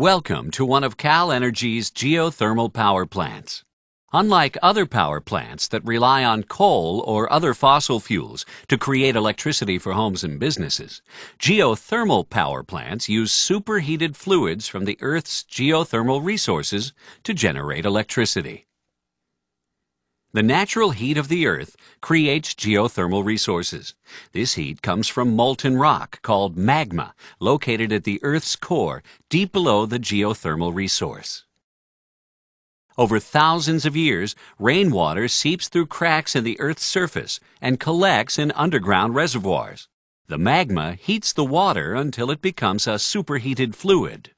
Welcome to one of Cal Energy's geothermal power plants. Unlike other power plants that rely on coal or other fossil fuels to create electricity for homes and businesses, geothermal power plants use superheated fluids from the Earth's geothermal resources to generate electricity. The natural heat of the Earth creates geothermal resources. This heat comes from molten rock called magma, located at the Earth's core, deep below the geothermal resource. Over thousands of years, rainwater seeps through cracks in the Earth's surface and collects in underground reservoirs. The magma heats the water until it becomes a superheated fluid.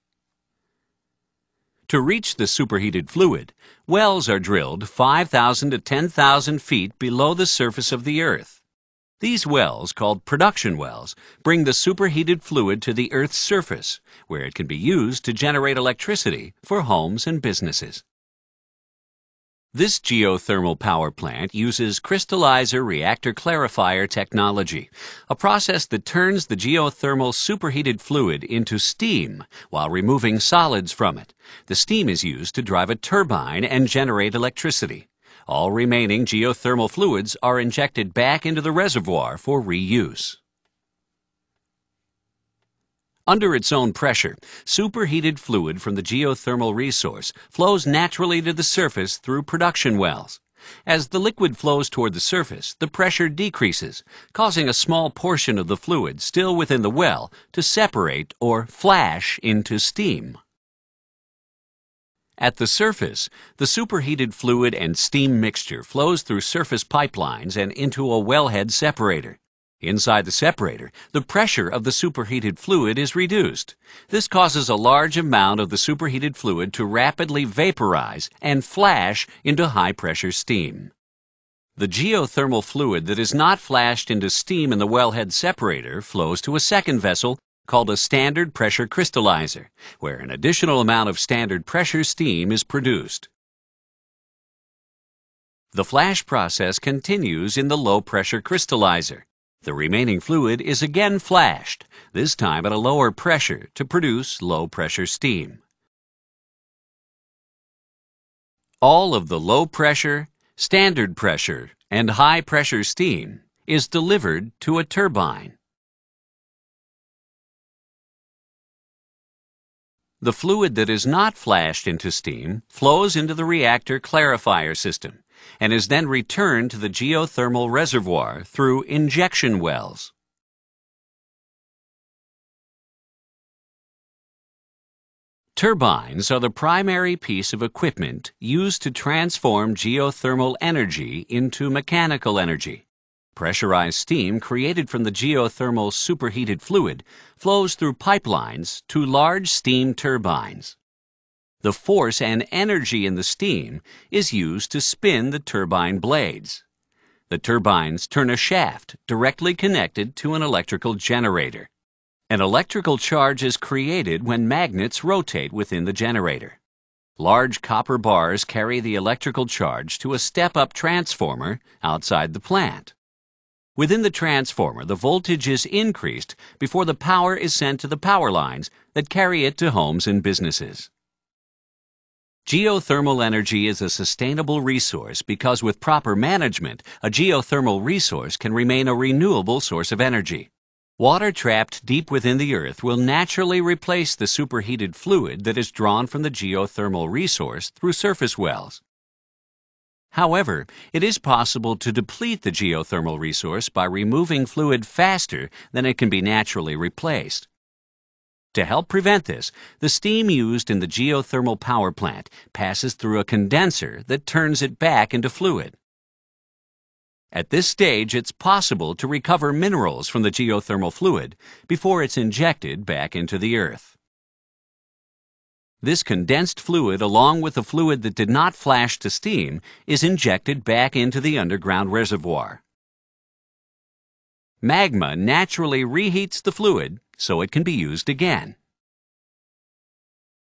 To reach the superheated fluid, wells are drilled 5,000 to 10,000 feet below the surface of the Earth. These wells, called production wells, bring the superheated fluid to the Earth's surface, where it can be used to generate electricity for homes and businesses. This geothermal power plant uses crystallizer reactor clarifier technology, a process that turns the geothermal superheated fluid into steam while removing solids from it. The steam is used to drive a turbine and generate electricity. All remaining geothermal fluids are injected back into the reservoir for reuse. Under its own pressure, superheated fluid from the geothermal resource flows naturally to the surface through production wells. As the liquid flows toward the surface, the pressure decreases, causing a small portion of the fluid still within the well to separate or flash into steam. At the surface, the superheated fluid and steam mixture flows through surface pipelines and into a wellhead separator. Inside the separator, the pressure of the superheated fluid is reduced. This causes a large amount of the superheated fluid to rapidly vaporize and flash into high-pressure steam. The geothermal fluid that is not flashed into steam in the wellhead separator flows to a second vessel called a standard pressure crystallizer, where an additional amount of standard pressure steam is produced. The flash process continues in the low-pressure crystallizer. The remaining fluid is again flashed, this time at a lower pressure to produce low-pressure steam. All of the low-pressure, standard pressure, and high-pressure steam is delivered to a turbine. The fluid that is not flashed into steam flows into the reactor clarifier system and is then returned to the geothermal reservoir through injection wells. Turbines are the primary piece of equipment used to transform geothermal energy into mechanical energy. Pressurized steam created from the geothermal superheated fluid flows through pipelines to large steam turbines. The force and energy in the steam is used to spin the turbine blades. The turbines turn a shaft directly connected to an electrical generator. An electrical charge is created when magnets rotate within the generator. Large copper bars carry the electrical charge to a step-up transformer outside the plant. Within the transformer, the voltage is increased before the power is sent to the power lines that carry it to homes and businesses. Geothermal energy is a sustainable resource because with proper management, a geothermal resource can remain a renewable source of energy. Water trapped deep within the Earth will naturally replace the superheated fluid that is drawn from the geothermal resource through surface wells. However, it is possible to deplete the geothermal resource by removing fluid faster than it can be naturally replaced. To help prevent this, the steam used in the geothermal power plant passes through a condenser that turns it back into fluid. At this stage, it's possible to recover minerals from the geothermal fluid before it's injected back into the Earth. This condensed fluid, along with the fluid that did not flash to steam, is injected back into the underground reservoir. Magma naturally reheats the fluid so it can be used again.